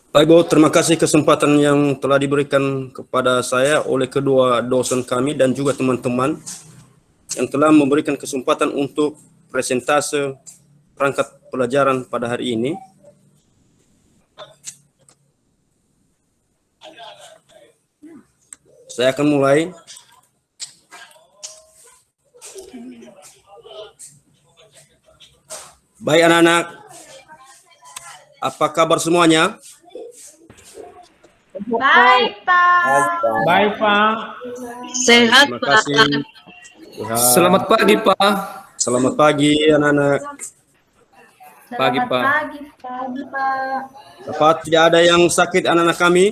Baik Bu, terima kasih kesempatan yang telah diberikan kepada saya oleh kedua dosen kami dan juga teman-teman yang telah memberikan kesempatan untuk presentase perangkat pelajaran pada hari ini. Saya akan mulai. Baik anak-anak, apa kabar semuanya? Baik, Pak. Baik, Pak. Sehat, Terima Pak. kasih. Selamat pagi, Pak. Selamat pagi anak-anak. Pagi, Selamat Pak. pagi, Pak. Apa tidak ada yang sakit anak-anak kami?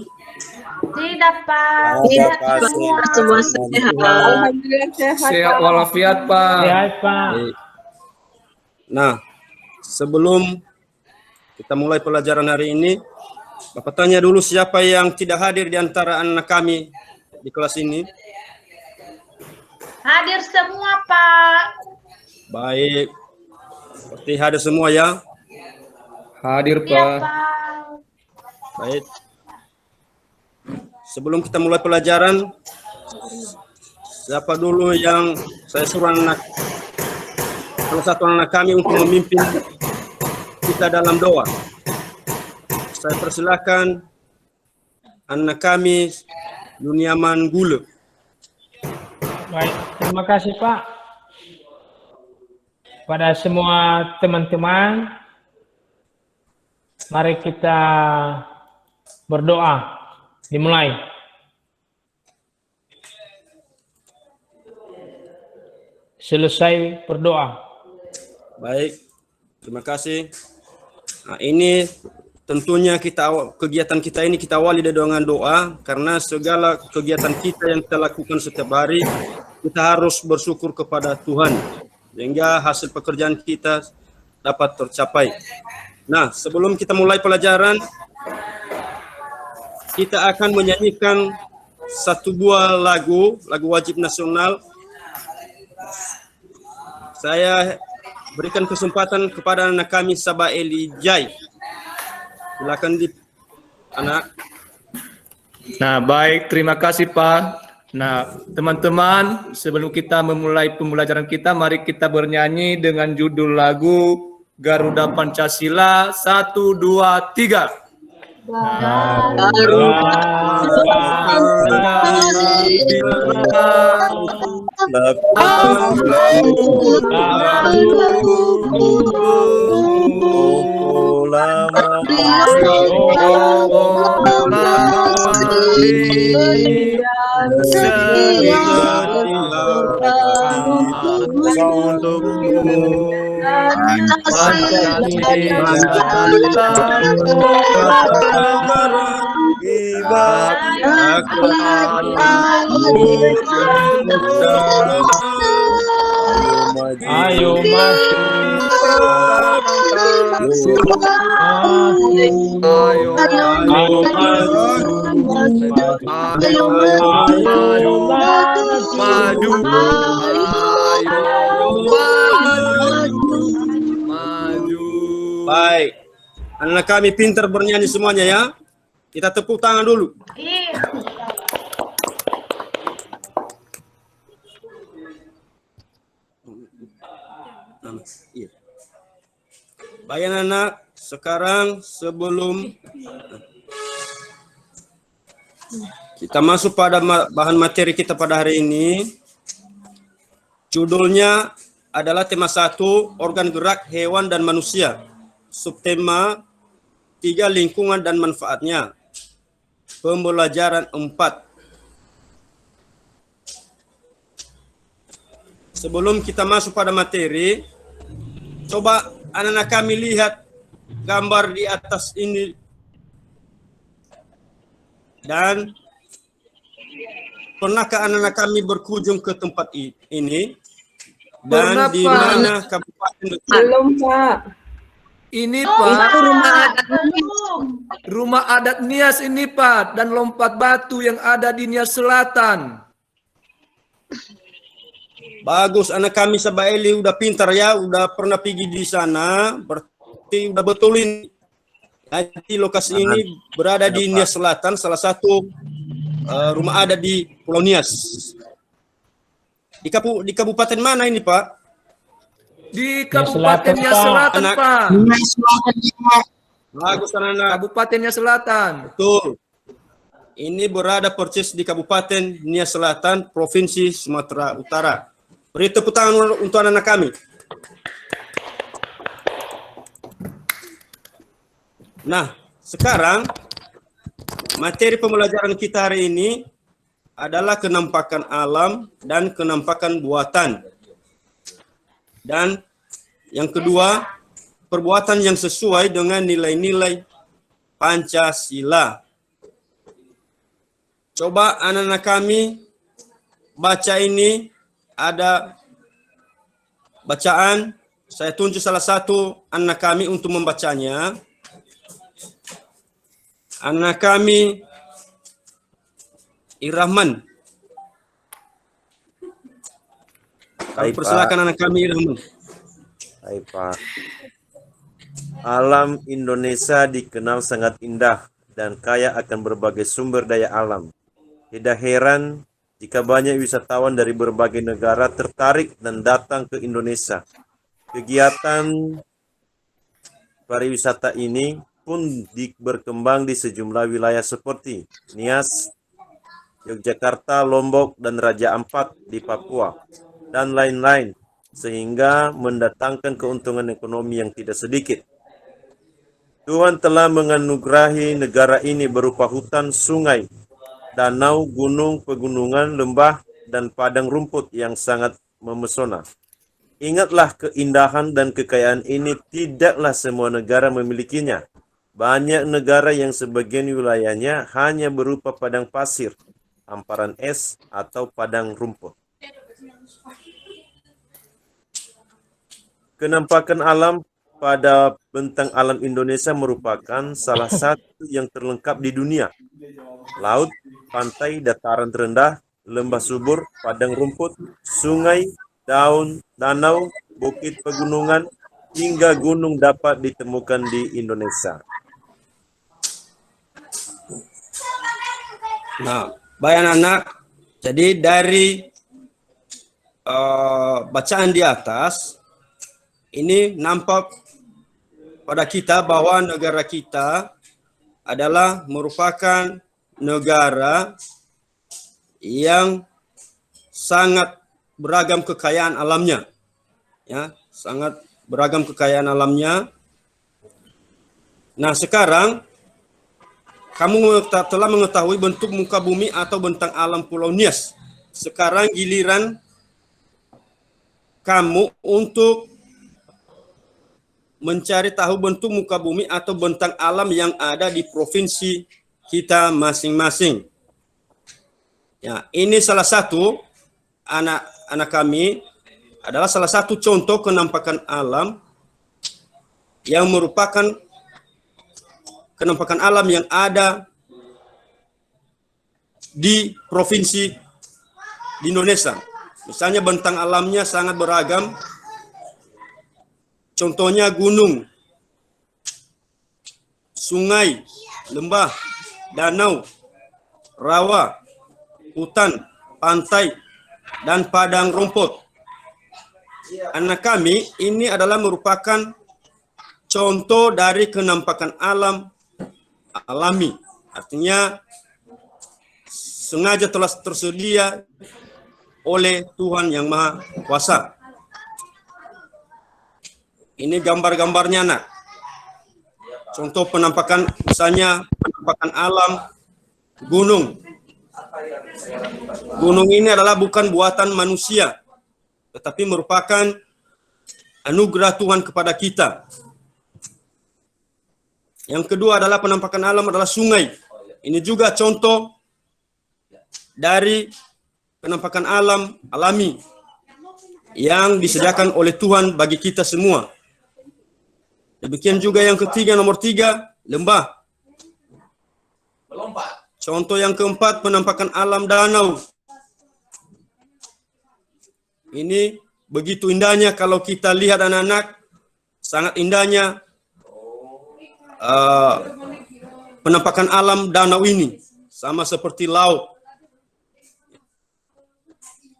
Tidak, Pak. Tidak, Sehat Pak. semua. Semua sehat. Alhamdulillah Sehat walafiat, Pak. Sehat, Pak. Baik. Nah, sebelum kita mulai pelajaran hari ini, Bapak tanya dulu siapa yang tidak hadir di antara anak kami di kelas ini. Hadir semua, Pak. Baik. Seperti hadir semua ya. Hadir, Iya, Pak. Pak. Baik. Sebelum kita mulai pelajaran, siapa dulu yang saya suruh salah satu anak kami untuk memimpin kita dalam doa. Saya persilakan anak kami Yuniaman Gule. Baik, terima kasih Pak. Pada semua teman-teman, mari kita berdoa. Dimulai. Selesai berdoa. Baik, terima kasih. Nah, ini tentunya kegiatan kita ini kita awali dengan doa karena segala kegiatan kita yang kita lakukan setiap hari kita harus bersyukur kepada Tuhan sehingga hasil pekerjaan kita dapat tercapai. Nah, sebelum kita mulai pelajaran, kita akan menyanyikan satu buah lagu wajib nasional. Saya berikan kesempatan kepada anak kami Sabah Elijai. Silakan anak. Nah, baik. Terima kasih, Pak. Nah, teman-teman, sebelum kita memulai pembelajaran kita, mari kita bernyanyi dengan judul lagu Garuda Pancasila 1, 2, 3. Ayo maju. Baik, anak kami pintar bernyanyi semuanya ya. Kita tepuk tangan dulu. Iya. Baik anak, sekarang sebelum kita masuk pada bahan materi kita pada hari ini, judulnya adalah tema 1, organ gerak hewan dan manusia. Subtema 3, lingkungan dan manfaatnya. Pembelajaran 4. Sebelum kita masuk pada materi, coba anak-anak kami lihat gambar di atas ini. Dan pernahkah anak-anak kami berkunjung ke tempat ini? Dan Pernah, di Pak. mana kabupaten? Belum, Pak. Ini, Pak, Belum. rumah adat Nias ini, Pak, dan lompat batu yang ada di Nias Selatan. Bagus, anak kami Sabaeli udah pintar ya, udah pernah pergi di sana, berarti udah betul ini. Jadi lokasi ini berada di Nias Selatan, salah satu rumah adat di Pulau Nias. Di kabupaten mana ini, Pak? Di Nias Kabupaten Selatan, Nias Pak. Selatan, Anak- Pak. Bagus anak-anak. Kabupaten Nias Selatan. Betul. Ini berada persis di Kabupaten Nias Selatan, Provinsi Sumatera Utara. Beri tepuk tangan untuk anak-anak kami. Nah, sekarang materi pembelajaran kita hari ini adalah kenampakan alam dan kenampakan buatan. Dan yang kedua, perbuatan yang sesuai dengan nilai-nilai Pancasila. Coba anak-anak kami baca ini, ada bacaan. Saya tunjuk salah satu anak kami untuk membacanya. Anak kami Irahman. Kami Baik, persilakan anak kami Irahman. Baik, Pak. Alam Indonesia dikenal sangat indah dan kaya akan berbagai sumber daya alam. Tidak heran jika banyak wisatawan dari berbagai negara tertarik dan datang ke Indonesia. Kegiatan pariwisata ini pun berkembang di sejumlah wilayah seperti Nias, Yogyakarta, Lombok, dan Raja Ampat di Papua, dan lain-lain, sehingga mendatangkan keuntungan ekonomi yang tidak sedikit. Tuhan telah menganugerahi negara ini berupa hutan, sungai, danau, gunung, pegunungan, lembah, dan padang rumput yang sangat memesona. Ingatlah keindahan dan kekayaan ini tidaklah semua negara memilikinya. Banyak negara yang sebagian wilayahnya hanya berupa padang pasir, hamparan es, atau padang rumput. Kenampakan alam pada bentang alam Indonesia merupakan salah satu yang terlengkap di dunia. Laut, pantai, dataran terendah, lembah subur, padang rumput, sungai, danau, bukit pegunungan, hingga gunung dapat ditemukan di Indonesia. Nah, baik anak-anak. Jadi dari bacaan di atas, ini nampak pada kita bahwa negara kita adalah merupakan negara yang sangat beragam kekayaan alamnya. Ya, sangat beragam kekayaan alamnya. Nah, sekarang kamu telah mengetahui bentuk muka bumi atau bentang alam Pulau Nias. Sekarang giliran kamu untuk mencari tahu bentuk muka bumi atau bentang alam yang ada di provinsi kita masing-masing. Ya, ini salah satu anak kami adalah salah satu contoh kenampakan alam yang merupakan kenampakan alam yang ada di provinsi di Indonesia. Misalnya bentang alamnya sangat beragam. Contohnya gunung, sungai, lembah, danau, rawa, hutan, pantai, dan padang rumput. Anak kami ini adalah merupakan contoh dari kenampakan alam alami. Artinya sengaja telah tersedia oleh Tuhan Yang Maha Kuasa. Ini gambar-gambarnya, nak. Contoh penampakan, misalnya penampakan alam gunung. Gunung ini adalah bukan buatan manusia, tetapi merupakan anugerah Tuhan kepada kita. Yang kedua adalah penampakan alam adalah sungai. Ini juga contoh dari penampakan alam alami yang disediakan oleh Tuhan bagi kita semua. Demikian juga yang ketiga, nomor 3, lembah. Contoh yang keempat, penampakan alam danau. Ini begitu indahnya kalau kita lihat anak-anak, sangat indahnya penampakan alam danau ini, sama seperti laut.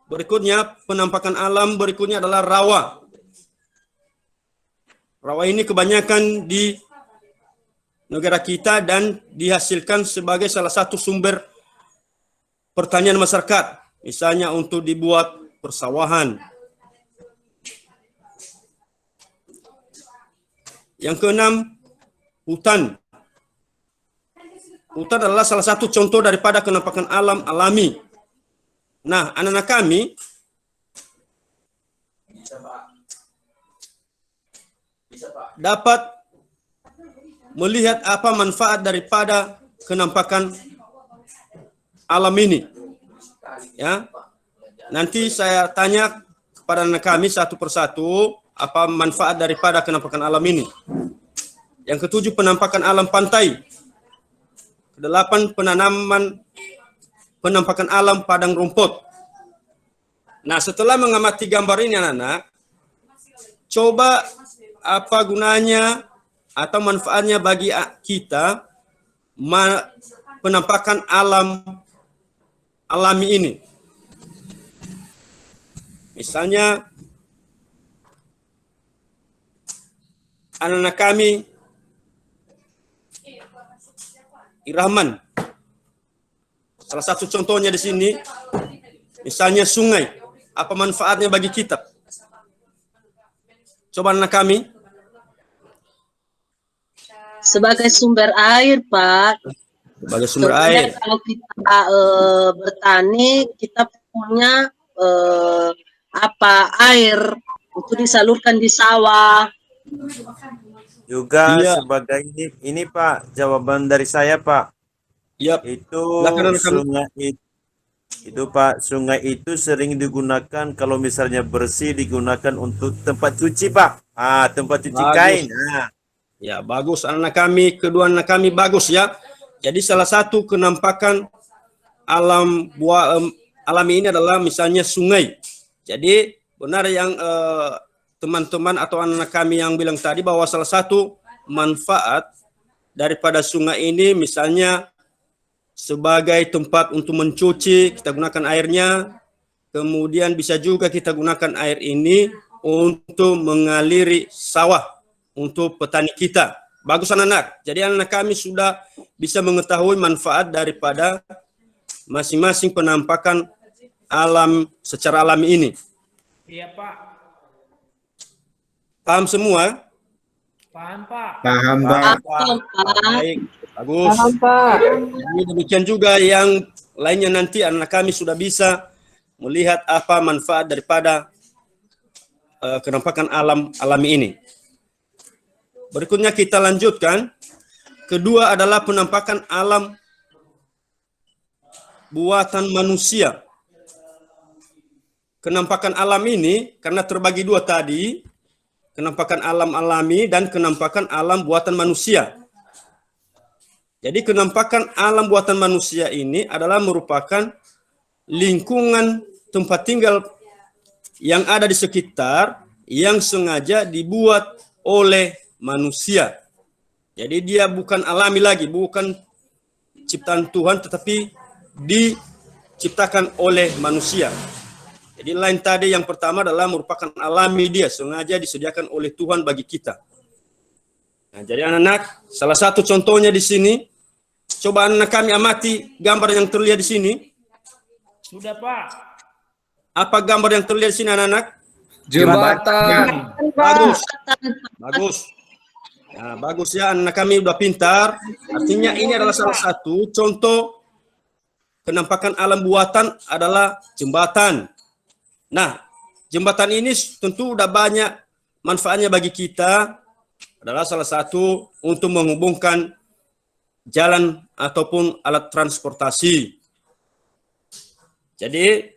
Berikutnya, penampakan alam berikutnya adalah rawa. Rawa ini kebanyakan di negara kita dan dihasilkan sebagai salah satu sumber pertanian masyarakat. Misalnya untuk dibuat persawahan. Yang keenam, hutan. Hutan adalah salah satu contoh daripada penampakan alam alami. Nah, anak-anak kami dapat melihat apa manfaat daripada penampakan alam ini. Ya, nanti saya tanya kepada anak kami satu persatu apa manfaat daripada penampakan alam ini. Yang ketujuh, penampakan alam pantai. Kedelapan, penampakan alam padang rumput. Nah, setelah mengamati gambar ini anak-anak, coba apa gunanya atau manfaatnya bagi kita penampakan alam alami ini. Misalnya, anak-anak kami Irahman. Salah satu contohnya di sini, misalnya sungai. Apa manfaatnya bagi kita? Coba anak kami. Sebagai sumber air, Pak. Sebagai sumber Kemudian air. kalau kita bertani, kita punya air untuk disalurkan di sawah. Juga Iya. sebagai ini Pak, jawaban dari saya Pak. Yap. Itu Silakan, rekan. itu Pak, sungai itu sering digunakan kalau misalnya bersih digunakan untuk tempat cuci Pak. Tempat cuci Bagus. kain. Nah, Ya, bagus anak kami, kedua anak kami bagus ya. Jadi salah satu penampakan alam alami ini adalah misalnya sungai. Jadi benar yang teman-teman atau anak kami yang bilang tadi bahwa salah satu manfaat daripada sungai ini misalnya sebagai tempat untuk mencuci, kita gunakan airnya. Kemudian bisa juga kita gunakan air ini untuk mengaliri sawah untuk petani kita. Bagus anak-anak. Jadi anak kami sudah bisa mengetahui manfaat daripada masing-masing penampakan alam secara alami ini. Iya, Pak. Paham semua? Paham, Pak. Paham, Pak. Paham, Pak. Baik, bagus. Paham, Pak. Jadi demikian juga yang lainnya nanti anak kami sudah bisa melihat apa manfaat daripada penampakan alam alami ini. Berikutnya kita lanjutkan. Kedua adalah penampakan alam buatan manusia. Penampakan alam ini karena terbagi dua tadi, penampakan alam alami dan penampakan alam buatan manusia. Jadi penampakan alam buatan manusia ini adalah merupakan lingkungan tempat tinggal yang ada di sekitar yang sengaja dibuat oleh manusia. Jadi dia bukan alami lagi, bukan ciptaan Tuhan, tetapi diciptakan oleh manusia. Jadi lain tadi yang pertama adalah merupakan alami, dia sengaja disediakan oleh Tuhan bagi kita. Nah, jadi anak-anak, salah satu contohnya di sini, coba anak kami amati gambar yang terlihat di sini. Sudah, Pak. Apa gambar yang terlihat di sini anak-anak? Jembatan. Bagus. Bagus. Nah, bagus ya, anak kami udah pintar. Artinya ini adalah salah satu contoh penampakan alam buatan adalah jembatan. Nah, jembatan ini tentu udah banyak manfaatnya bagi kita. Adalah salah satu untuk menghubungkan jalan ataupun alat transportasi. Jadi,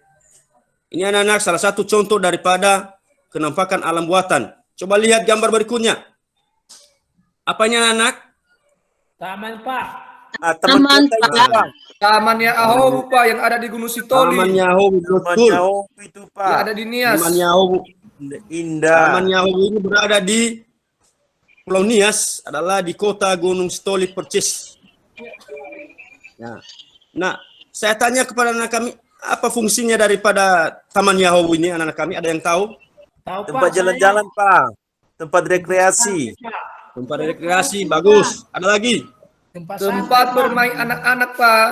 ini anak-anak salah satu contoh daripada penampakan alam buatan. Coba lihat gambar berikutnya. Apanya anak? Taman, Pak. Taman Taman, kota itu, Pak. Pak. Tamannya Ahobu Pak yang ada di Gunung Sitoli. Tamannya Ahobu, Tamannya betul. Ahobu itu, Yang Pak. ada di Nias. Tamannya Ahobu. Indah. Tamannya Ahobu ini berada di Pulau Nias, adalah di kota Gunung Sitoli persis. Ya. Nah, saya tanya kepada anak kami, apa fungsinya daripada Taman Yahobu ini? Anak-anak kami ada yang tahu? Tahu Pak. Tempat jalan-jalan, Pak. Tempat rekreasi. Tempat rekreasi, bagus. Ada lagi? Tempat bermain anak-anak Pak.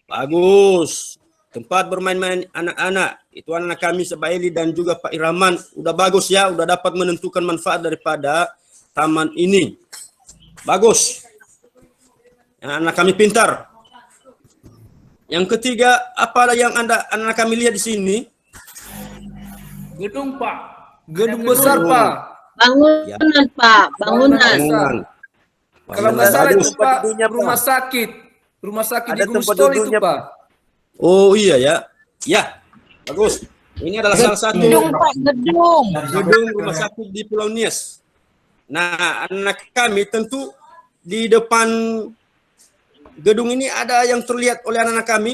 Bagus. Tempat bermain-main anak-anak. Itu anak kami Sebaili dan juga Pak Iraman. Udah bagus ya, udah dapat menentukan manfaat daripada taman ini. Bagus. Anak kami pintar. Yang ketiga, apa yang anak kami lihat di sini? Gedung Pak. Gedung besar Pak. Bangunan, Pak. Bangunan. Bangunan. Kalau nggak salah Ada itu tempat Pak, duduknya, Pak. rumah sakit. Rumah sakit Ada di Gunung tempat Sitoli itu duduknya, Pak. Oh iya ya. Ya, bagus. Ini adalah salah satu Gedung, Pak, gedung. gedung rumah sakit di Pulau Nias. Nah, anak kami tentu di depan gedung ini ada yang terlihat oleh anak-anak kami.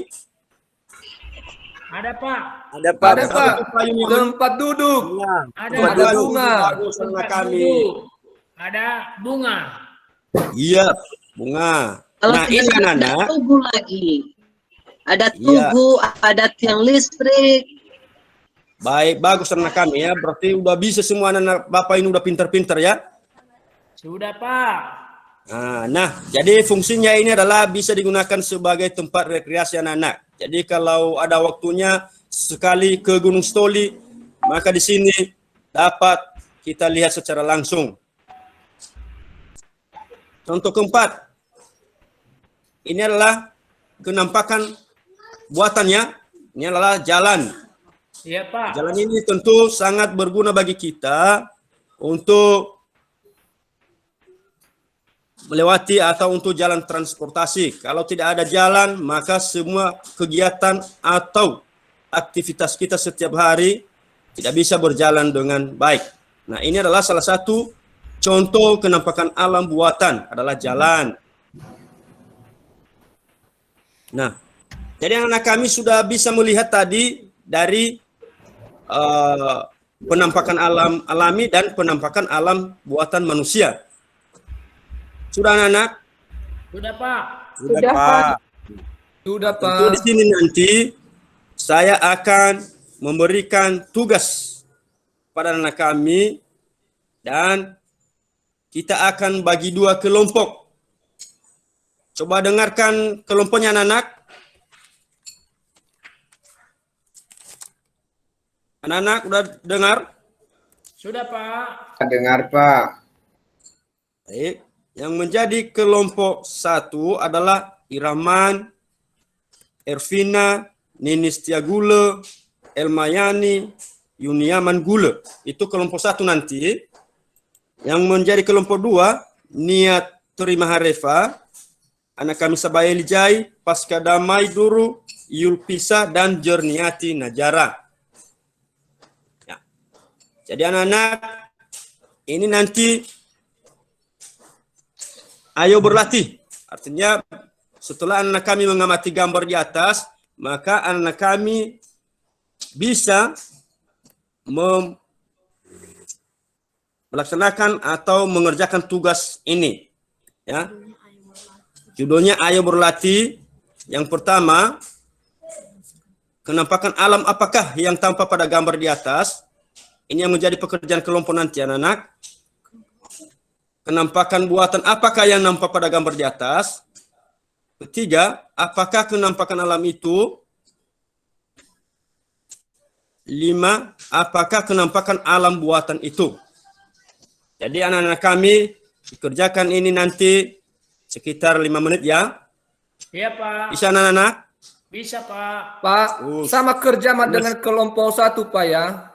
Ada Pak. Ada, Pak. Ada Pak. Payung yang Tempat duduk. Bunga. Ada Ada Bagus, bunga. bagus anak Tempat kami. duduk. Ada bunga. Iya, bunga. Kalau Nah, ini tidak ada anak-anak. tugu lagi. Ada Iya. tugu, ada tiang listrik. Baik, bagus anak kami ya. Berarti udah bisa semua anak-anak Bapak ini udah pintar-pintar ya. Sudah Pak. Nah, jadi fungsinya ini adalah bisa digunakan sebagai tempat rekreasi anak-anak. Jadi kalau ada waktunya sekali ke Gunung Sitoli, maka di sini dapat kita lihat secara langsung. Contoh keempat, ini adalah kenampakan buatannya. Ini adalah jalan. Iya Pak. Jalan ini tentu sangat berguna bagi kita untuk melewati atau untuk jalan transportasi. Kalau tidak ada jalan, maka semua kegiatan atau aktivitas kita setiap hari tidak bisa berjalan dengan baik. Nah, ini adalah salah satu contoh kenampakan alam buatan adalah jalan. Nah, jadi anak kami sudah bisa melihat tadi dari penampakan alam alami dan penampakan alam buatan manusia. Sudah anak-anak? Sudah Pak. Sudah, Sudah, Pak. Sudah Tentu di Pak. sini nanti saya akan memberikan tugas pada anak kami dan kita akan bagi dua kelompok. Coba dengarkan kelompoknya anak-anak. Anak-anak udah dengar? Sudah Pak. Dengar Pak. Baik. Yang menjadi kelompok satu adalah Iraman, Ervina, Ninis Tiagule, Elmayani, Yuniaman Gule. Itu kelompok satu nanti. Yang menjadi kelompok dua, Niat Terima Harefa, anak kami Sabaeli Jai, Pasca Damai Duru, Yulpisa, dan Jerniati Najara. Ya. Jadi anak-anak, ini nanti ayo berlatih. Artinya setelah anak kami mengamati gambar di atas, maka anak kami bisa melaksanakan atau mengerjakan tugas ini. Ya. Judulnya ayo berlatih. Yang pertama, kenampakan alam apakah yang tampak pada gambar di atas? Ini yang menjadi pekerjaan kelompok nanti anak-anak. Kenampakan buatan apakah yang nampak pada gambar di atas? Ketiga, apakah kenampakan alam itu? 5, apakah kenampakan alam buatan itu? Jadi anak-anak kami dikerjakan ini nanti sekitar 5 menit ya. Iya Pak. Bisa anak-anak? Bisa Pak. Pak, sama kerja sama dengan kelompok satu Pak ya.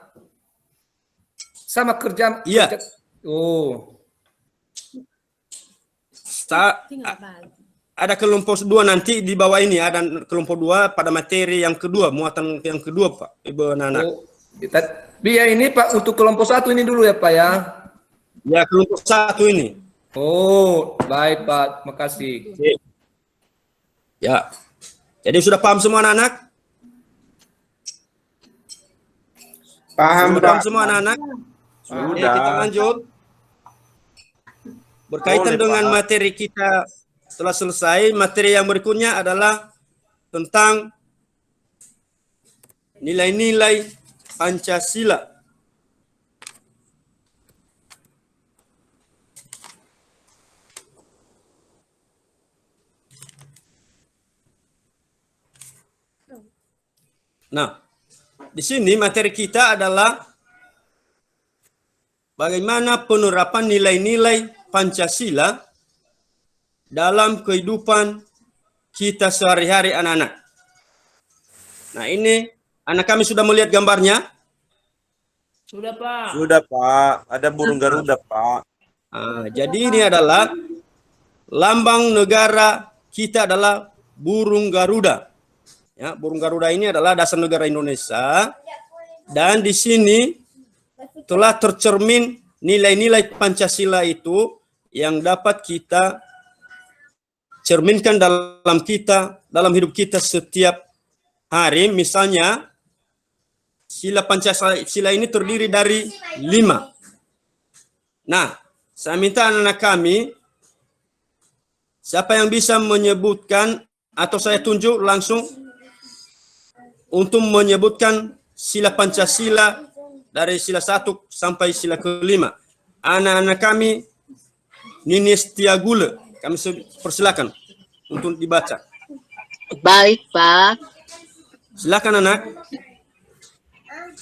Sama kerja. Iya. Oh. Ada kelompok 2 nanti di bawah ini, ada kelompok 2 pada materi yang kedua, muatan yang kedua Pak, Ibu anak-anak. Oh. Biar ini Pak untuk kelompok satu ini dulu ya Pak ya. Ya, kelompok 1 ini. Oh, baik Pak, makasih. Oke. Ya. Jadi sudah paham semua anak-anak? Paham, Sudah paham Pak. semua anak-anak? Oke, Sudah. kita lanjut. Berkaitan Boleh, dengan Pak. materi kita setelah selesai, materi yang berikutnya adalah tentang nilai-nilai Pancasila. Nah, di sini materi kita adalah bagaimana penerapan nilai-nilai Pancasila dalam kehidupan kita sehari-hari anak-anak. Nah, ini anak kami sudah melihat gambarnya. Sudah Pak. Sudah, Pak. Ada burung Garuda, Pak. Jadi ini adalah lambang negara kita adalah burung Garuda. Ya, burung Garuda ini adalah dasar negara Indonesia. Dan di sini telah tercermin nilai-nilai Pancasila itu yang dapat kita cerminkan dalam hidup kita setiap hari. Misalnya, sila Pancasila ini terdiri dari 5. Nah, saya minta anak-anak kami, siapa yang bisa menyebutkan atau saya tunjuk langsung untuk menyebutkan sila Pancasila dari sila 1 sampai sila ke-5. Anak-anak kami, Nini Setiagula, kami persilakan untuk dibaca. Baik, Pak. Silakan anak.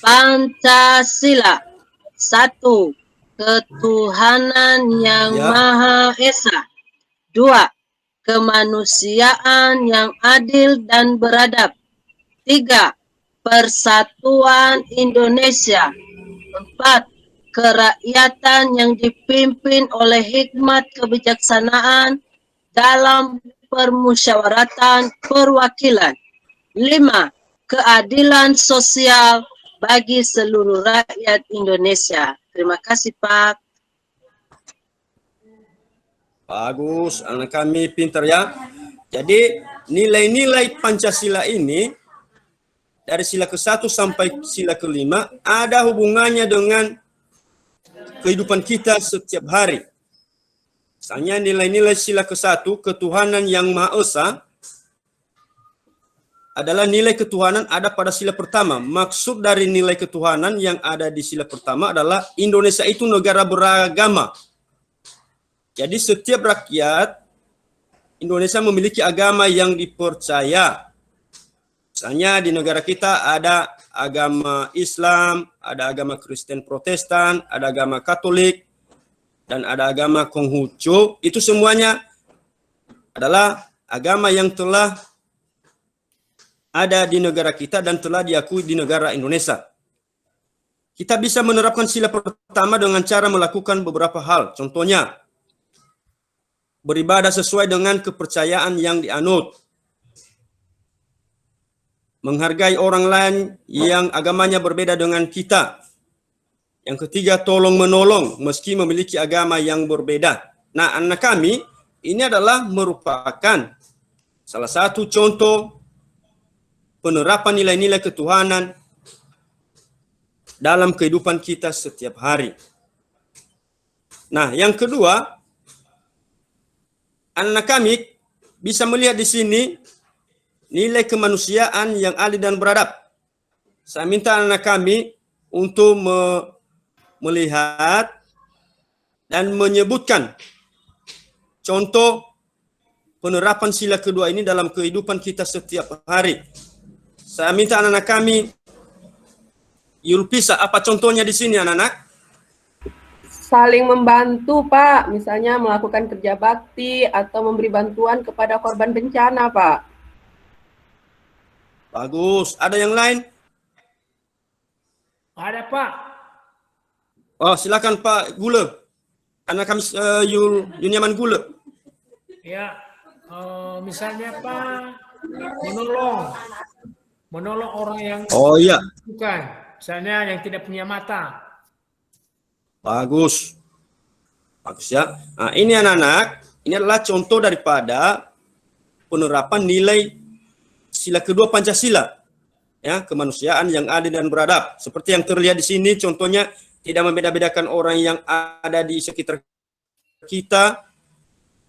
Pancasila. 1. Ketuhanan yang Ya. Maha Esa. 2. Kemanusiaan yang adil dan beradab. 3. Persatuan Indonesia. 4. Kerakyatan yang dipimpin oleh hikmat kebijaksanaan dalam permusyawaratan perwakilan. 5. Keadilan sosial bagi seluruh rakyat Indonesia. Terima kasih, Pak. Bagus, anak kami pintar ya. Jadi nilai-nilai Pancasila ini dari sila ke-1 sampai sila ke-5 ada hubungannya dengan kehidupan kita setiap hari. Misalnya nilai-nilai sila ke-1, ketuhanan yang Maha Esa, adalah nilai ketuhanan ada pada sila pertama. Maksud dari nilai ketuhanan yang ada di sila pertama adalah Indonesia itu negara beragama. Jadi setiap rakyat Indonesia memiliki agama yang dipercaya. Misalnya di negara kita ada agama Islam, ada agama Kristen Protestan, ada agama Katolik, dan ada agama Konghucu. Itu semuanya adalah agama yang telah ada di negara kita dan telah diakui di negara Indonesia. Kita bisa menerapkan sila pertama dengan cara melakukan beberapa hal. Contohnya, beribadah sesuai dengan kepercayaan yang dianut. Menghargai orang lain yang agamanya berbeda dengan kita. Yang ketiga, tolong menolong meski memiliki agama yang berbeda. Nah, anak kami, ini adalah merupakan salah satu contoh penerapan nilai-nilai ketuhanan dalam kehidupan kita setiap hari. Nah, yang kedua, anak kami bisa melihat di sini nilai kemanusiaan yang adil dan beradab. Saya minta anak kami untuk melihat dan menyebutkan contoh penerapan sila kedua ini dalam kehidupan kita setiap hari. Saya minta anak-anak kami, Yulpisa, apa contohnya di sini anak-anak? Saling membantu, Pak. Misalnya melakukan kerja bakti atau memberi bantuan kepada korban bencana, Pak. Bagus. Ada yang lain? Ada Pak. Oh, silakan Pak Gula. Anak kami Yuniaman Gula. Ya, misalnya Pak, menolong orang yang Oh iya. bukan, misalnya yang tidak punya mata. Bagus. Bagus ya. Nah, ini anak-anak, ini adalah contoh daripada penerapan nilai sila kedua Pancasila, ya, kemanusiaan yang adil dan beradab. Seperti yang terlihat di sini, contohnya tidak membeda-bedakan orang yang ada di sekitar kita,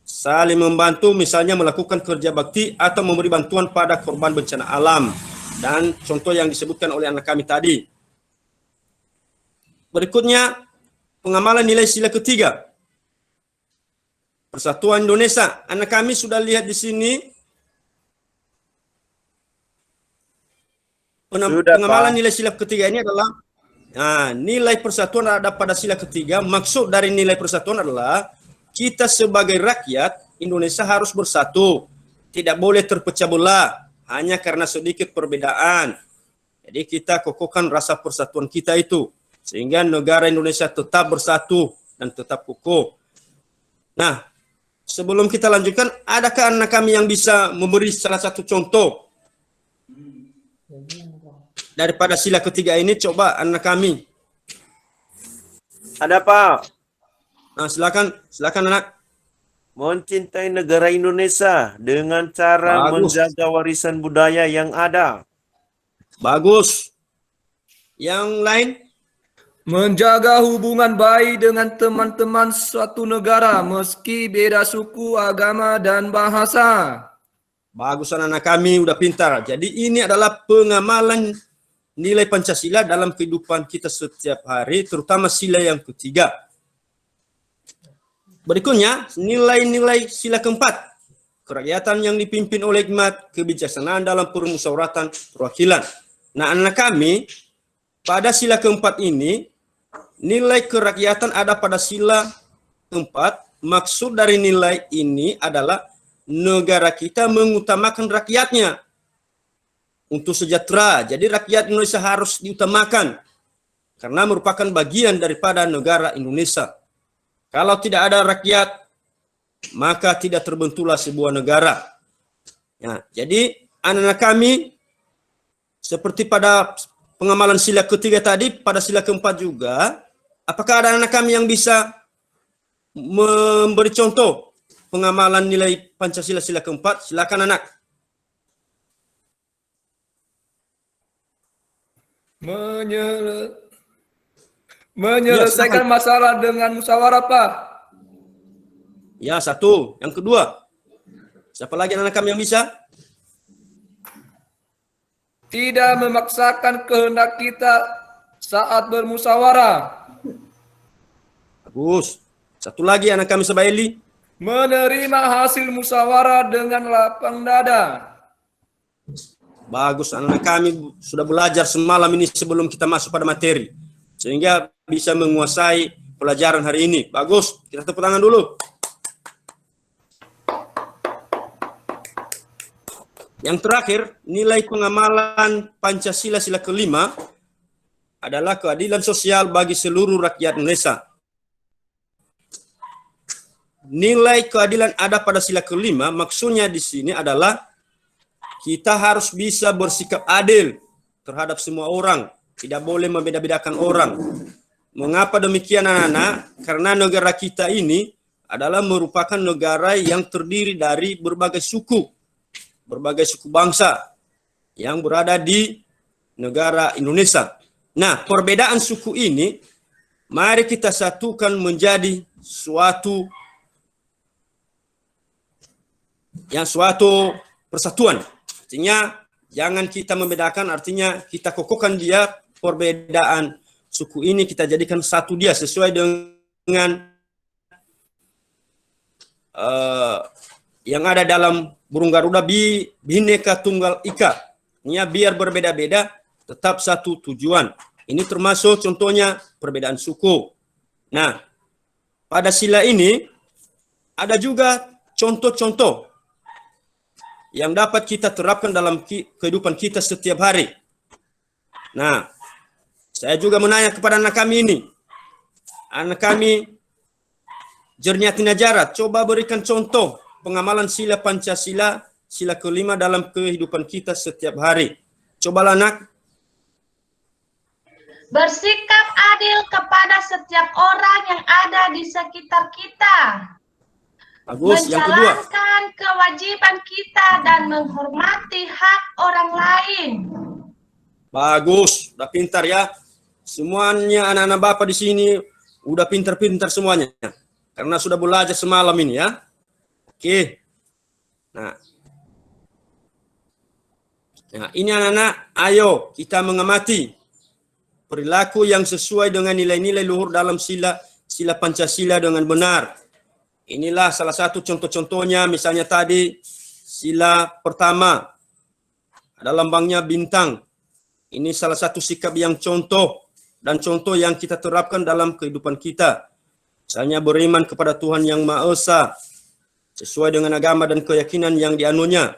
saling membantu, misalnya melakukan kerja bakti atau memberi bantuan pada korban bencana alam, dan contoh yang disebutkan oleh anak kami tadi. Berikutnya, pengamalan nilai sila ketiga Persatuan Indonesia. Anak kami sudah lihat di sini pengamalan nilai sila ketiga ini adalah nilai persatuan ada pada sila ketiga. Maksud dari nilai persatuan adalah kita sebagai rakyat Indonesia harus bersatu, tidak boleh terpecah belah hanya karena sedikit perbedaan. Jadi kita kokohkan rasa persatuan kita itu, sehingga negara Indonesia tetap bersatu dan tetap kokoh. Nah, sebelum kita lanjutkan, adakah anak kami yang bisa memberi salah satu contoh daripada sila ketiga ini? Coba anak kami. Ada, Pak. Nah, silakan anak. Mencintai negara Indonesia dengan cara menjaga warisan budaya yang ada. Bagus. Yang lain? Menjaga hubungan baik dengan teman-teman suatu negara meski beda suku, agama, dan bahasa. Bagus anak kami, udah pintar. Jadi ini adalah pengamalan nilai Pancasila dalam kehidupan kita setiap hari, terutama sila yang ketiga. Berikutnya, nilai-nilai sila keempat. Kerakyatan yang dipimpin oleh hikmat, kebijaksanaan dalam permusyawaratan perwakilan. Nah, anak kami, pada sila keempat ini, nilai kerakyatan ada pada sila keempat. Maksud dari nilai ini adalah negara kita mengutamakan rakyatnya untuk sejahtera. Jadi rakyat Indonesia harus diutamakan karena merupakan bagian daripada negara Indonesia. Kalau tidak ada rakyat, maka tidak terbentuklah sebuah negara. Ya, jadi anak-anak kami, seperti pada pengamalan sila ketiga tadi, pada sila keempat juga, apakah ada anak kami yang bisa memberi contoh pengamalan nilai Pancasila sila keempat? Silakan anak. Menyelesaikan masalah dengan musyawarah, Pak. Ya, satu. Yang kedua, siapa lagi anak kami yang bisa? Tidak memaksakan kehendak kita saat bermusyawarah. Bagus. Satu lagi anak kami Sebaili. Menerima hasil musyawarah dengan lapang dada. Bagus, anak kami sudah belajar semalam ini sebelum kita masuk pada materi, sehingga bisa menguasai pelajaran hari ini. Bagus, kita tepuk tangan dulu. Yang terakhir, nilai pengamalan Pancasila sila kelima adalah keadilan sosial bagi seluruh rakyat Indonesia. Nilai keadilan ada pada sila kelima, maksudnya di sini adalah kita harus bisa bersikap adil terhadap semua orang, tidak boleh membeda-bedakan orang. Mengapa demikian anak-anak? Karena negara kita ini adalah merupakan negara yang terdiri dari berbagai suku bangsa yang berada di negara Indonesia. Nah, perbedaan suku ini mari kita satukan menjadi suatu persatuan. Artinya jangan kita membedakan, artinya kita kokohkan dia perbedaan suku ini, kita jadikan satu dia sesuai dengan yang ada dalam burung Garuda, Bhinneka Tunggal Ika. Ini biar berbeda-beda tetap satu tujuan. Ini termasuk contohnya perbedaan suku. Nah, pada sila ini ada juga contoh-contoh yang dapat kita terapkan dalam kehidupan kita setiap hari. Nah, saya juga menanya kepada anak kami ini. Anak kami Jerniati Najara, coba berikan contoh pengamalan sila Pancasila sila kelima dalam kehidupan kita setiap hari. Cobalah anak. Bersikap adil kepada setiap orang yang ada di sekitar kita. Bagus. Yang kedua. Menjalankan kewajiban kita dan menghormati hak orang lain. Bagus. Udah pintar ya. Semuanya anak-anak Bapak di sini udah pintar-pintar semuanya. Karena sudah belajar semalam ini ya. Oke. Nah, ini anak-anak, ayo kita mengamati perilaku yang sesuai dengan nilai-nilai luhur dalam sila Pancasila dengan benar. Inilah salah satu contoh-contohnya, misalnya tadi sila pertama ada lambangnya bintang. Ini salah satu sikap yang contoh dan contoh yang kita terapkan dalam kehidupan kita. Misalnya beriman kepada Tuhan Yang Maha Esa sesuai dengan agama dan keyakinan yang dianunya.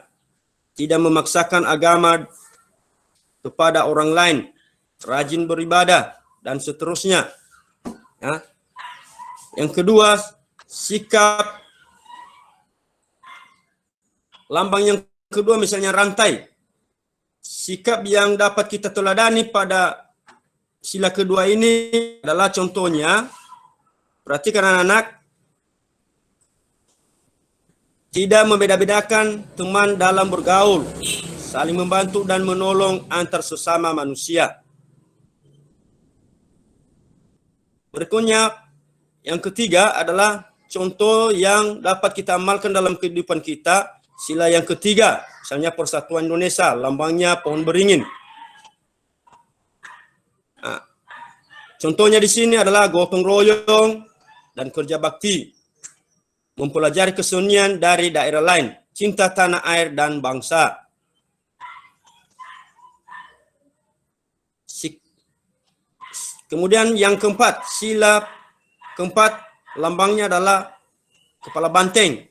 Tidak memaksakan agama kepada orang lain, rajin beribadah, dan seterusnya. Ya. Yang kedua, sikap lambang yang kedua misalnya rantai. Sikap yang dapat kita teladani pada sila kedua ini adalah contohnya, perhatikan anak-anak, tidak membeda-bedakan teman dalam bergaul, saling membantu dan menolong antar sesama manusia. Berikutnya, yang ketiga adalah contoh yang dapat kita amalkan dalam kehidupan kita. Sila yang ketiga, misalnya Persatuan Indonesia, lambangnya pohon beringin. Nah, contohnya di sini adalah gotong royong dan kerja bakti. Mempelajari kesenian dari daerah lain, cinta tanah air dan bangsa. Kemudian yang keempat, sila keempat lambangnya adalah kepala banteng.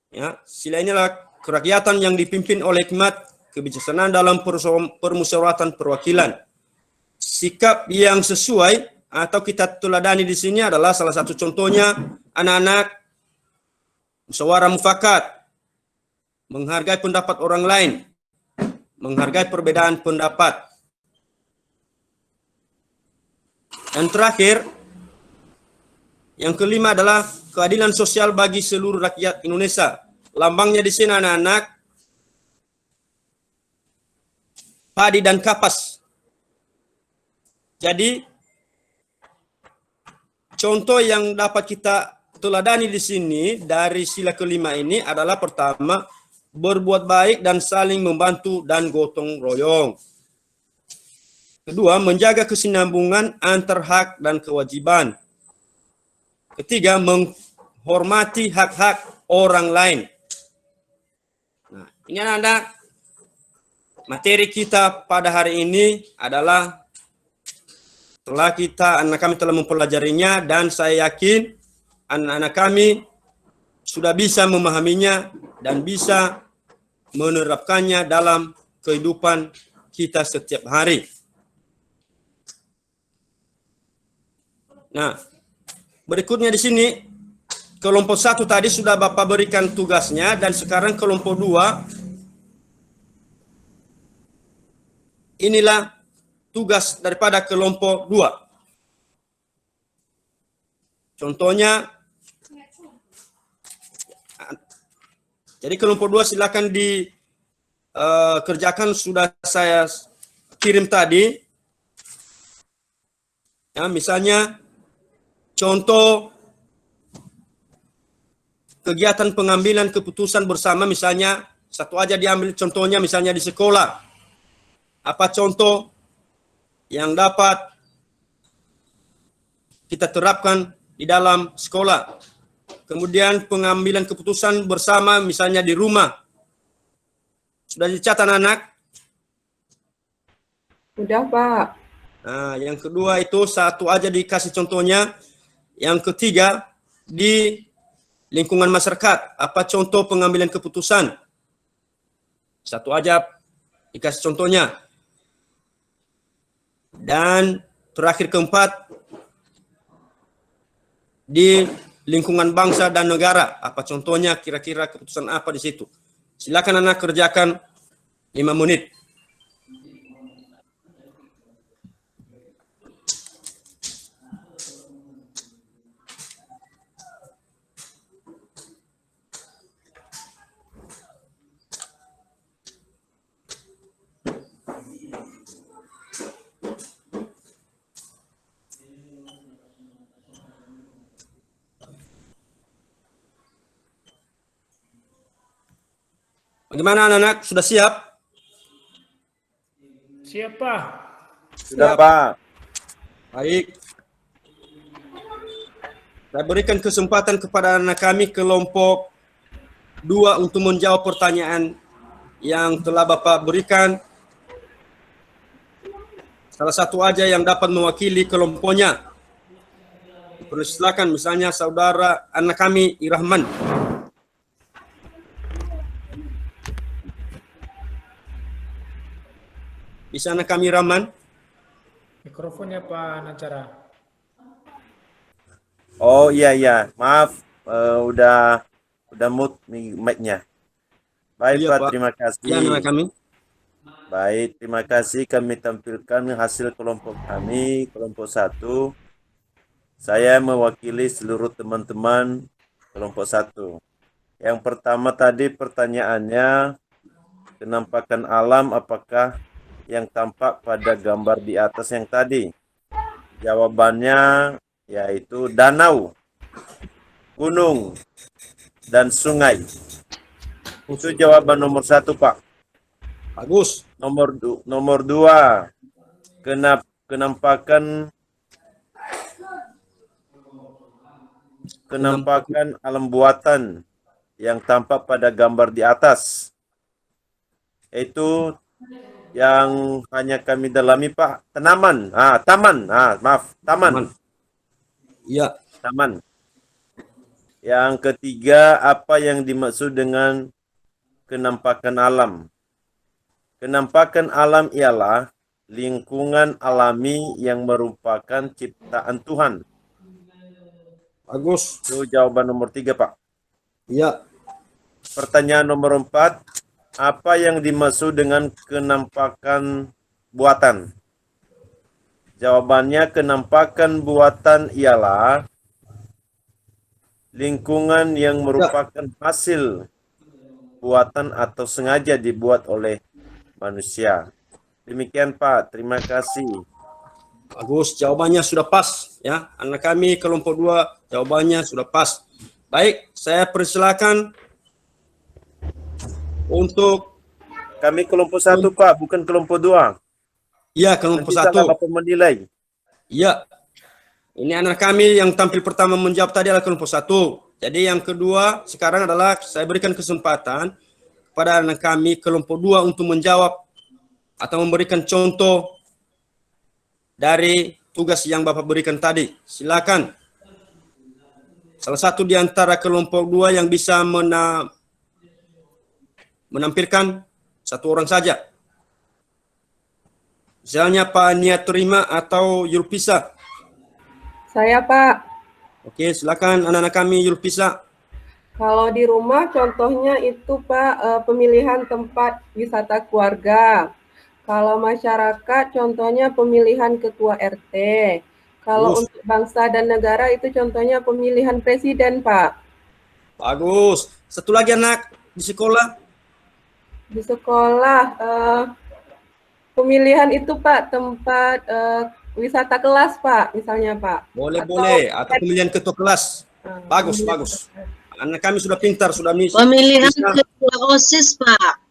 Ya, sila inilah kerakyatan yang dipimpin oleh hikmat kebijaksanaan dalam permusyawaratan perwakilan. Sikap yang sesuai atau kita teladani di sini adalah salah satu contohnya anak-anak musyawarah mufakat, menghargai pendapat orang lain, menghargai perbedaan pendapat. Dan terakhir, yang kelima adalah keadilan sosial bagi seluruh rakyat Indonesia. Lambangnya di sini anak-anak padi dan kapas. Jadi contoh yang dapat kita teladani di sini dari sila kelima ini adalah pertama, berbuat baik dan saling membantu dan gotong royong. Kedua, menjaga kesinambungan antar hak dan kewajiban. Ketiga, menghormati hak-hak orang lain. Nah, ini anak-anak, materi kita pada hari ini adalah anak kami telah mempelajarinya dan saya yakin anak-anak kami sudah bisa memahaminya dan bisa menerapkannya dalam kehidupan kita setiap hari. Nah, berikutnya di sini kelompok 1 tadi sudah Bapak berikan tugasnya dan sekarang kelompok 2 inilah tugas daripada kelompok 2. Contohnya, jadi kelompok 2 silakan dikerjakan, sudah saya kirim tadi. Ya, misalnya contoh kegiatan pengambilan keputusan bersama, misalnya satu aja diambil contohnya, misalnya di sekolah. Apa contoh yang dapat kita terapkan di dalam sekolah? Kemudian pengambilan keputusan bersama, misalnya di rumah. Sudah dicatat anak? Udah, Pak. Nah, yang kedua itu satu aja dikasih contohnya. Yang ketiga, di lingkungan masyarakat, apa contoh pengambilan keputusan? Satu aja dikasih contohnya. Dan terakhir keempat, di lingkungan bangsa dan negara, apa contohnya, kira-kira keputusan apa di situ? Silakan anak kerjakan 5 menit. Bagaimana anak-anak? Sudah siap? Siapa? Sudah, Pak. Baik. Saya berikan kesempatan kepada anak kami kelompok 2 untuk menjawab pertanyaan yang telah Bapak berikan. Salah satu aja yang dapat mewakili kelompoknya. Persilakan, misalnya saudara anak kami Irahman. Bisa anak kami Irahman? Mikrofonnya Pak Nacara. Oh iya, maaf, udah mute mic-nya. Baik, Iya, Pak, Pak. terima kasih. Ya, anak kami. Baik, terima kasih kami tampilkan hasil kelompok kami, kelompok 1. Saya mewakili seluruh teman-teman kelompok 1. Yang pertama tadi pertanyaannya, kenampakan alam apakah yang tampak pada gambar di atas yang tadi? Jawabannya yaitu danau, gunung, dan sungai. Itu jawaban nomor 1, Pak. Bagus. Nomor 2, kenampakan alam buatan yang tampak pada gambar di atas. Itu yang hanya kami dalami, Pak. Taman. Iya. Taman. Yang ketiga, apa yang dimaksud dengan kenampakan alam? Kenampakan alam ialah lingkungan alami yang merupakan ciptaan Tuhan. Bagus. Itu jawaban nomor 3, Pak. Iya. Pertanyaan nomor 4, apa yang dimaksud dengan kenampakan buatan? Jawabannya, kenampakan buatan ialah lingkungan yang merupakan hasil buatan atau sengaja dibuat oleh manusia. Demikian, Pak. Terima kasih. Bagus, jawabannya sudah pas ya. Anak kami kelompok 2 jawabannya sudah pas. Baik, saya persilakan untuk Kami kelompok 1, Pak, bukan kelompok 2. iya kelompok Nanti salah 1. Bapak menilai. Iya. Ini anak kami yang tampil pertama menjawab tadi adalah kelompok 1. Jadi yang kedua sekarang adalah saya berikan kesempatan kepada anak kami kelompok 2 untuk menjawab atau memberikan contoh dari tugas yang Bapak berikan tadi. Silakan. Salah satu di antara kelompok 2 yang bisa menampilkan satu orang saja. Misalnya Pak Niat Terima atau Yulpisa. Saya, Pak. Oke, silakan anak-anak kami Yulpisa. Kalau di rumah contohnya itu, Pak, pemilihan tempat wisata keluarga. Kalau masyarakat contohnya pemilihan ketua RT. Kalau Bagus. untuk bangsa dan negara itu contohnya pemilihan presiden, Pak. Bagus. Satu lagi anak di sekolah. Di sekolah pemilihan itu, Pak, tempat wisata kelas, Pak, misalnya, Pak. Boleh. Atau pemilihan ketua kelas. Bagus. Anak kami sudah pintar, sudah Pemilihan bisa. ketua OSIS, Pak.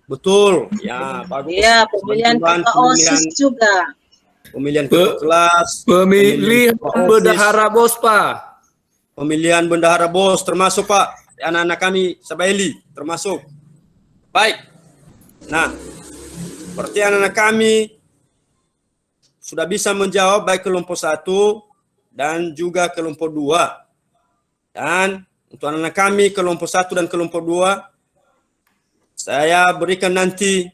Betul. Ya, bagus. Iya, pemilihan Bantuan ketua OSIS juga. Pemilihan ketua kelas. Pemilihan ketua OSIS, bendahara bos, Pak. Pemilihan bendahara bos termasuk, Pak. Anak-anak kami Sabaili termasuk. Baik. Nah, seperti anak-anak kami sudah bisa menjawab baik kelompok 1 dan juga kelompok 2. Dan untuk anak-anak kami kelompok 1 dan kelompok 2, saya berikan nanti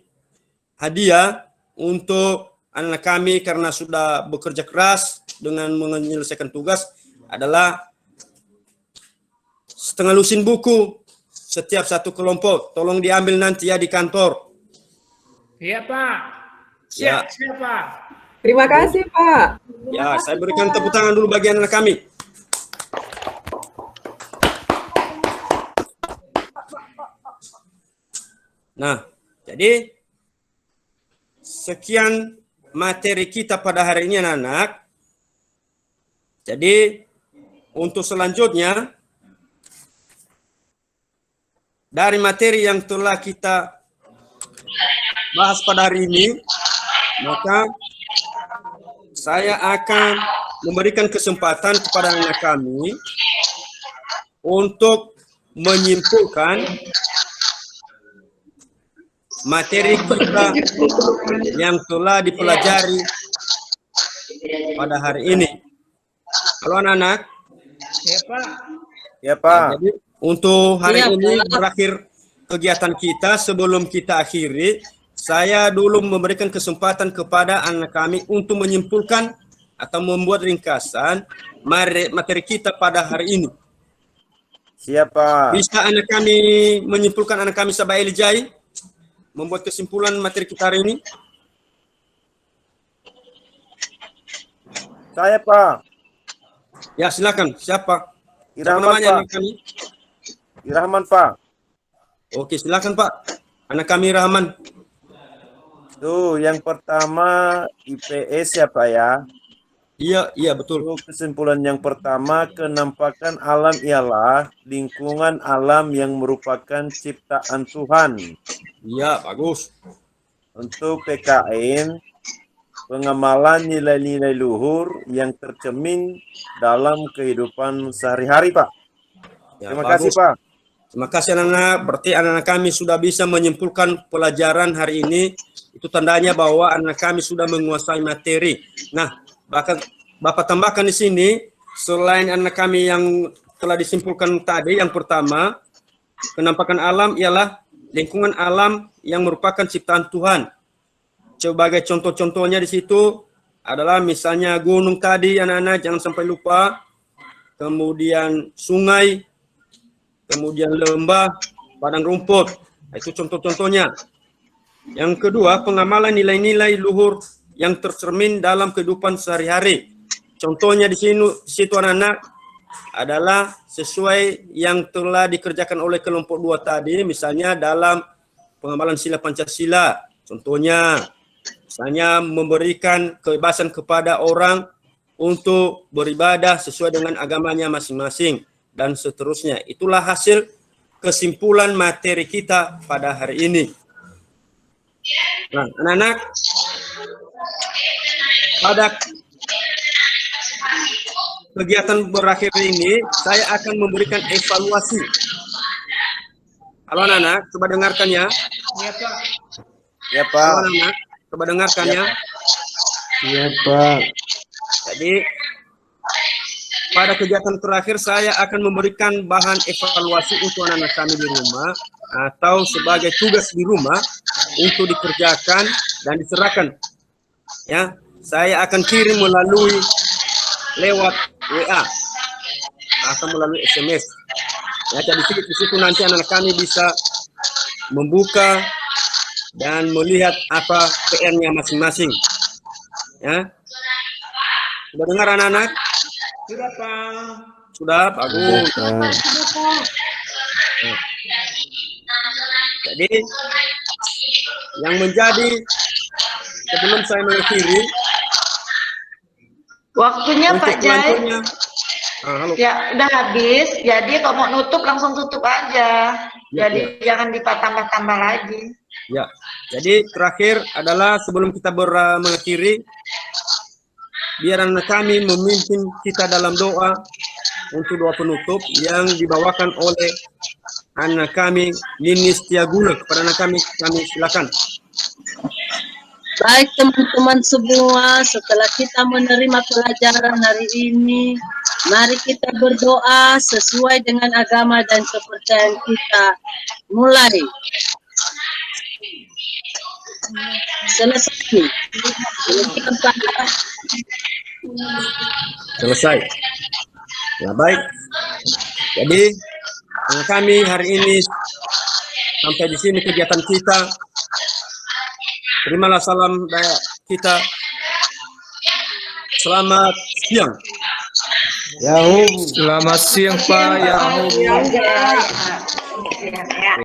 hadiah untuk anak kami karena sudah bekerja keras dengan menyelesaikan tugas adalah setengah lusin buku setiap satu kelompok. Tolong diambil nanti ya di kantor. Iya, Pak. Ya. Siap, Pak. Terima kasih, Pak. Ya, saya berikan tepuk tangan dulu bagi anak kami. Nah, jadi sekian materi kita pada hari ini anak-anak. Jadi untuk selanjutnya dari materi yang telah kita bahas pada hari ini, maka saya akan memberikan kesempatan kepada anak kami untuk menyimpulkan materi kita yang telah dipelajari pada hari ini. Halo anak-anak. Ya Pak. Ya Pak. Jadi untuk hari Iya, ini Pak. berakhir kegiatan kita. Sebelum kita akhiri, saya dulu memberikan kesempatan kepada anak kami untuk menyimpulkan atau membuat ringkasan materi kita pada hari ini. Siapa? Bisa anak kami menyimpulkan, anak kami Sabaeli Jai membuat kesimpulan materi kita hari ini? Saya Pak. Ya silakan. Siapa? Siapa Irahman namanya Pak. anak kami? Irahman Pak. Oke silakan Pak. Anak kami Rahman. Tuh, yang pertama IPS ya Pak ya. Iya betul. Tuh, kesimpulan yang pertama, kenampakan alam ialah lingkungan alam yang merupakan ciptaan Tuhan. Iya bagus. Untuk PKN, pengamalan nilai-nilai luhur yang tercermin dalam kehidupan sehari-hari Pak. Ya, Terima bagus. kasih Pak. Terima kasih anak-anak. Berarti anak-anak kami sudah bisa menyimpulkan pelajaran hari ini. Itu tandanya bahwa anak kami sudah menguasai materi. Nah, bahkan Bapak tambahkan di sini, selain anak kami yang telah disimpulkan tadi, yang pertama, kenampakan alam ialah lingkungan alam yang merupakan ciptaan Tuhan. Sebagai contoh-contohnya di situ adalah misalnya gunung tadi, anak-anak jangan sampai lupa. Kemudian sungai, kemudian lembah, padang rumput. Itu contoh-contohnya. Yang kedua, pengamalan nilai-nilai luhur yang tercermin dalam kehidupan sehari-hari. Contohnya di situ anak-anak adalah sesuai yang telah dikerjakan oleh kelompok 2 tadi, misalnya dalam pengamalan sila Pancasila. Contohnya, misalnya memberikan kebebasan kepada orang untuk beribadah sesuai dengan agamanya masing-masing, dan seterusnya. Itulah hasil kesimpulan materi kita pada hari ini. Nah, anak-anak, pada kegiatan berakhir ini, saya akan memberikan evaluasi. Halo anak-anak, coba dengarkan ya. Ya Pak. Ya Halo Pak. anak-anak, coba dengarkan ya. Iya Pak. Jadi, pada kegiatan terakhir saya akan memberikan bahan evaluasi untuk anak-anak kami di rumah atau sebagai tugas di rumah untuk dikerjakan dan diserahkan. Ya, saya akan kirim melalui lewat WA atau melalui SMS. Ya, jadi di situ nanti anak-anak kami bisa membuka dan melihat apa PR-nya masing-masing. Ya, sudah dengar anak-anak? Sudah Pak. Sudah, bagus. Pak. Jadi yang menjadi sebelum saya mengakhiri Waktunya untuk Pak Jai. selanjutnya. Halo. Ya, udah habis. Jadi kalau mau nutup langsung tutup aja. Ya, Jadi jangan ditambah-tambah lagi. Ya. Jadi terakhir adalah sebelum kita mengakhiri, biar anak kami memimpin kita dalam doa untuk doa penutup yang dibawakan oleh anak kami Nini Setiaguna. Kepada anak kami silakan. Baik teman-teman semua, setelah kita menerima pelajaran hari ini, mari kita berdoa sesuai dengan agama dan kepercayaan kita. Mulai. Selesai. Selesai. Ya baik. Jadi anak kami hari ini sampai di sini kegiatan kita. Terimalah salam kita. Selamat siang. Yahoo. Selamat siang Pak. Ya. Ya.